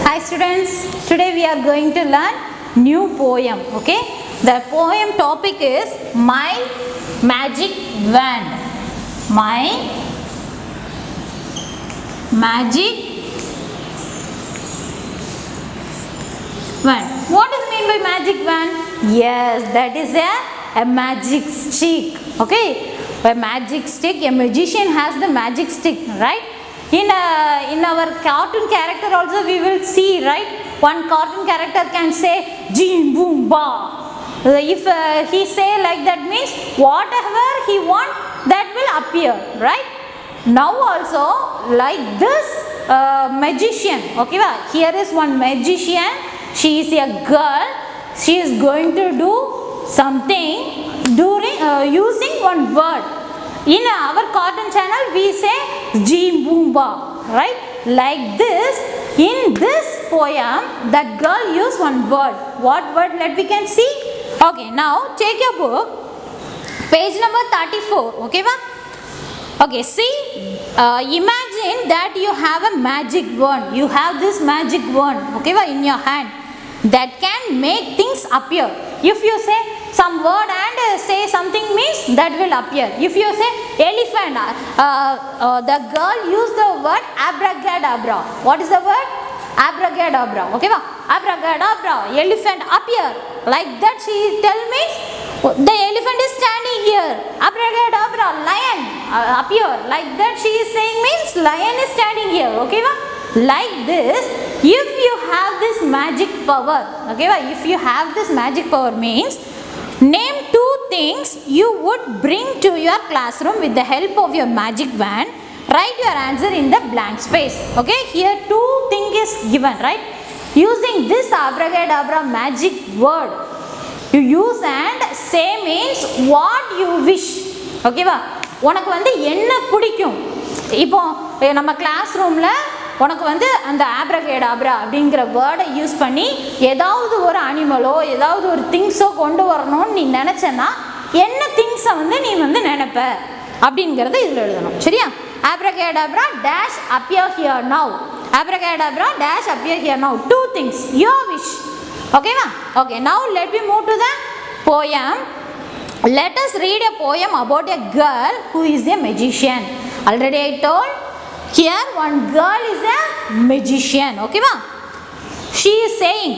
Hi students, today we are going to learn new poem, okay? The poem topic is My Magic Wand. My Magic Wand. What does it mean by magic wand? Yes, that is a magic stick, okay? A magic stick, a magician has the magic stick, right? In our cartoon character also we will see, right? One cartoon character can say Jim Boom Ba. If he say like that means whatever he want that will appear, right? Now also like this magician, okay? Here is one magician. She is a girl. She is going to do something during using one word. In our cartoon channel we say Jim Boom Ba, right? Like this, in this poem that girl used one word. What word? Let we can see. Okay, now take your book, page number 34, okay va? Okay, see, imagine that you have a magic wand. You have this magic wand, okay va, in your hand that can make things appear. If you say some word and say something means that will appear. If you say elephant, the girl used the word abracadabra. What is the word? Abracadabra. Okay, va? Abracadabra. Elephant appear. Like that she tell means the elephant is standing here. Abracadabra. Lion appear. Like that she is saying means lion is standing here. Okay, va? Like this, if you have this magic power, okay, va? If you have this magic power means name two things you would bring to your classroom with the help of your magic wand. Write your answer in the blank space. Okay, here two things is given, right? Using this abracadabra magic word, you use and say means what you wish. Okay, va? உனக்கு வந்து என்ன பிடிக்கும்? இப்போ நம்ம class ரூம்ல உனக்கு வந்து அந்த ஆப்ரகேடாப்ரா அப்படிங்கிற வேர்டை யூஸ் பண்ணி ஏதாவது ஒரு அனிமலோ ஏதாவது ஒரு திங்ஸோ கொண்டு வரணும்னு நீ நினச்சேன்னா என்ன திங்ஸை வந்து நீ வந்து நினைப்ப அப்படிங்கிறத இதில் எழுதணும், சரியா? Abracadabra dash appear here now. Abracadabra dash appear here now. Do things your wish. ஓகேவா? Okay, now let me move to the poem. Let us read a poem about a girl who is a magician. Already I told, here one girl is a magician, okay va? She is saying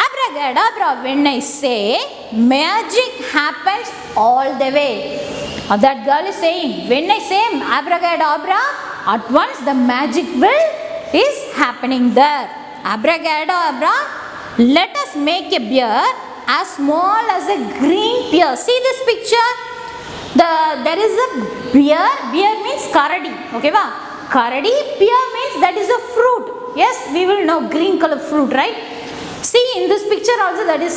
abracadabra. When I say magic happens all the way. That girl is saying when I say abracadabra, at once the magic will is happening there. Abracadabra, let us make a bear as small as a green pear. See this picture? There is a bear. Bear means karadi, okay va? Karadi. Pear means that is a fruit. Yes, we will know green color fruit, right? See in this picture also that is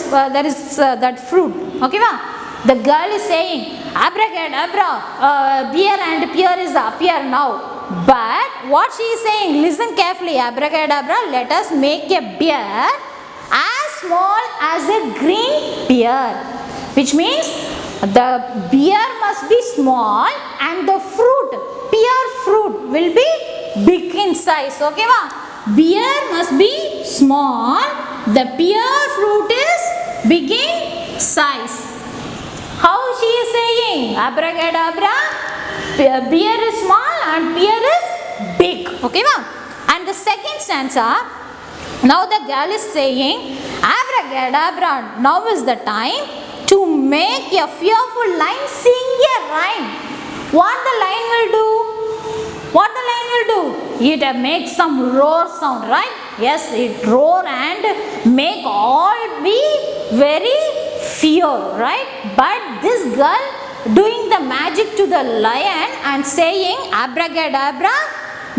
that fruit. Okay, va? The girl is saying abracadabra, bear and pear is appear now. But what she is saying? Listen carefully. Abracadabra, let us make a bear as small as a green pear, which means the bear must be small and the fruit, pear fruit, will be big in size. Okay va? Bear must be small, the pear fruit is big in size. How she is saying? Abracadabra, bear is small and pear is big. Okay va? And the second stanza, now the girl is saying abracadabra, now is the time to make a fearful line sing a rhyme. What the line will do? What the line will do? It makes some roar sound, right? Yes, it roar and make all be very fear, right? But this girl doing the magic to the lion and saying abracadabra,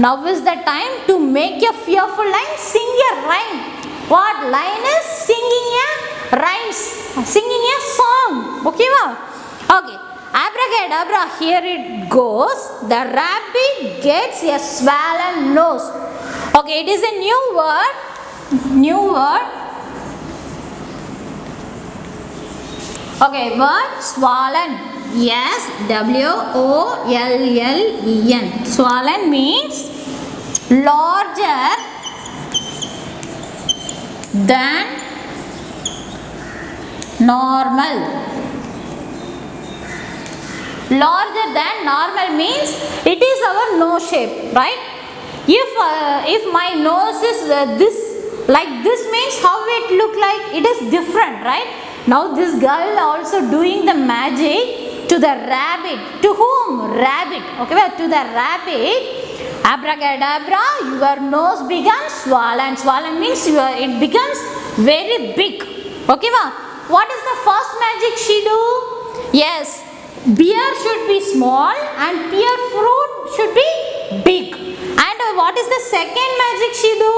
now is the time to make a fearful line sing a rhyme. What lion is singing a rhymes, singing a song. Okay va? Okay, abracadabra, here it goes. The rabbit gets a swollen nose. Okay, it is a new word. New word. Okay, word swollen. Yes, W-O-L-L-E-N. Swollen means larger than normal. Larger than normal means it is our nose shape, right? If my nose is this like this means how it look like? It is different, right? Now this girl also doing the magic to the rabbit. To whom? Rabbit. Okay, well, to the rabbit. Abracadabra, your nose becomes swollen. Swollen means it becomes very big. Okay, well, what is the first magic she do? Yes, beer should be small and pear fruit should be big. And what is the second magic she do?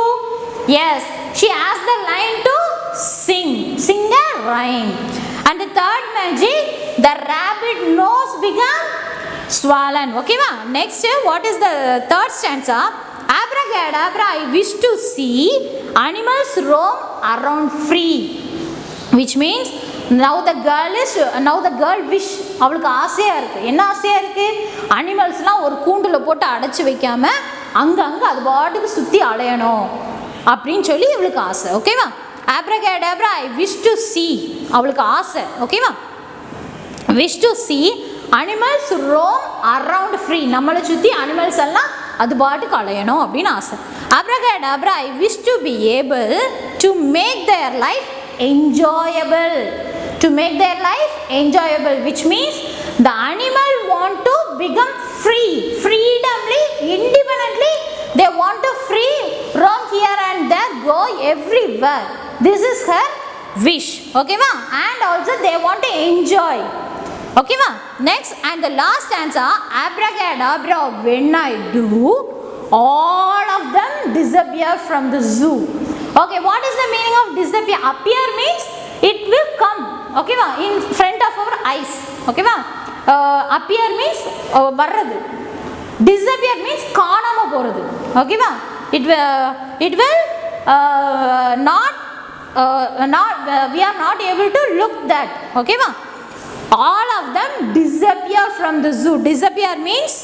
Yes, she asked the lion to sing a rhyme. And the third magic, the rabbit nose become swollen. Okay, ma? Next, what is the third stanza? Abracadabra, I wish to see animals roam around free. Which means now the girl wish, அவளுக்கு ஆசையா இருக்கு. என்ன ஆசையா இருக்கு? அனிமல்ஸ்லாம் ஒரு கூண்டுல போட்டு அடைச்சு வைக்காம அங்கங்க அது பாட்டுக்கு சுத்தி அலையணும் அப்படின்னு சொல்லி இவளுக்கு ஆசை. ஓகேவா? Abracadabra, I wish to see, அவளுக்கு ஆசை. ஓகேவா? wish to see animals roam around free. நம்மளை சுத்தி அனிமல்ஸ் எல்லாம் அது பாட்டுக்கு அலையணும் அப்படின்னு ஆசை. Abracadabra, I wish to be able to make their life enjoyable. To make their life enjoyable, which means the animal want to become free, freedomly, independently. They want to free roam here and there, go everywhere. This is her wish. Okay, ma? And also they want to enjoy. Okay, ma? Next and the last answer, abracadabra, when I do, all of them disappear from the zoo. Okay, what is the meaning of disappear? Appear means it will come. Okay, ma? In front of our eyes. Okay, ma? Appear means varradhu. Disappear means காணாம போறது. Okay, ma? It will not we are not able to look that. Okay, ma? All of them disappear from the zoo. Disappear means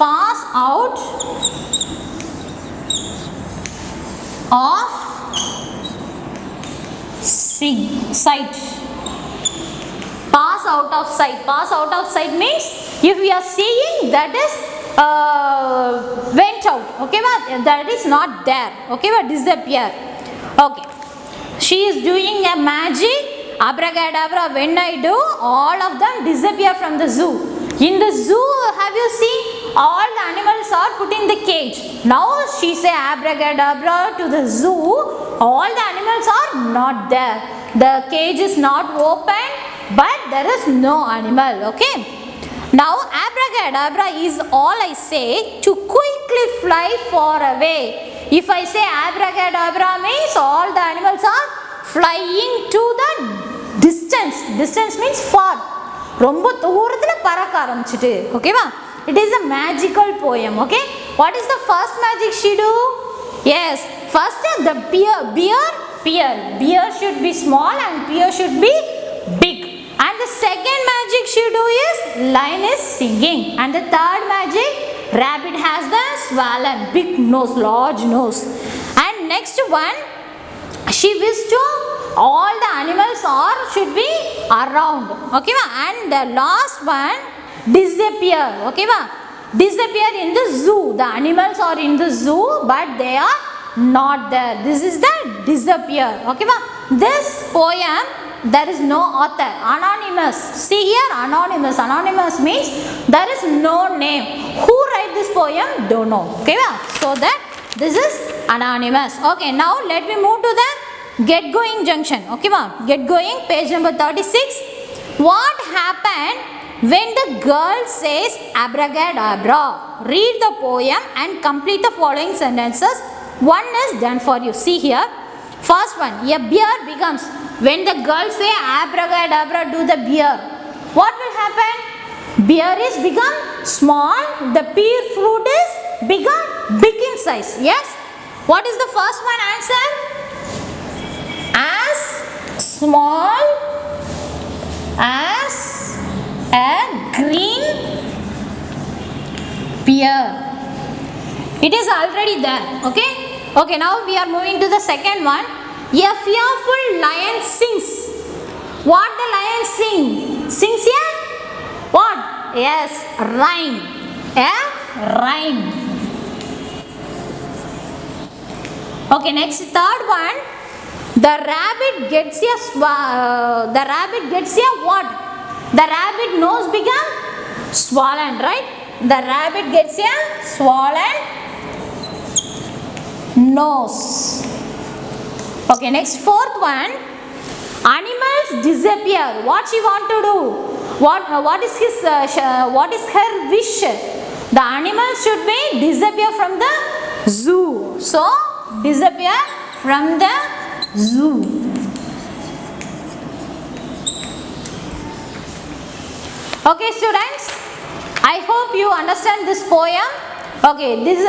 pass out of sight. Pass out of sight. Pass out of sight means if we are seeing, that is went out. Okay, that is not there. Okay, disappear. Okay, she is doing a magic. Abracadabra, when I do, all of them disappear from the zoo. In the zoo, have you seen, all the animals are put in the cage. Now she say abracadabra to the zoo, all the animals are not there. The cage is not open, but there is no animal. Okay, now abracadabra is all I say to quickly fly far away. If I say abracadabra means all the animals are flying to the distance. Distance means far. ரொம்ப தூரத்துல பறக்க ஆரம்பிச்சிட்டு. ஓகேவா? It is a magical poem. Okay, what is the first magic she do? Yes, first the beer should be small and pear should be big. And the second magic she do is lion is singing. And the third magic, rabbit has the swollen big nose, large nose. And next one, she wished to all the animals should be around. Okay, ma? And the last one, disappear. Okay, ma? Disappear in the zoo. The animals are in the zoo, but they are not there. This is the disappear. Okay, ma? This poem, there is no author. Anonymous. See here, anonymous. Anonymous means there is no name. Who write this poem? Don't know. Okay, ma? So that this is anonymous. Okay, now let me move to the Get Going junction. Okay, ma? Get Going, page number 36. What happened when the girl says abracadabra? Read the poem and complete the following sentences. One is done for you. See here. First one, a beer becomes, when the girl say abracadabra, do the beer. What will happen? Beer is become small. The pear fruit is become big in size. Yes. What is the first one answer? As small as a green fear. It is already there. Okay. Okay, now we are moving to the second one. A fearful lion sings. What the lion sing? Sings here? What? Yes, rhyme. A rhyme. Okay, next third one. The rabbit gets a what? The rabbit nose become swollen, right? The rabbit gets a swollen nose. Okay, next fourth one. Animals disappear. What she want to do? What is her wish? The animals should be disappear from the zoo. So disappear from the zoo. Okay, students, I hope you understand this poem. Okay, this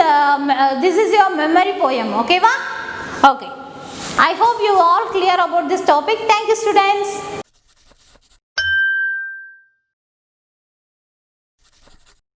is your memory poem. Okay, va? Okay. I hope you all clear about this topic. Thank you, students.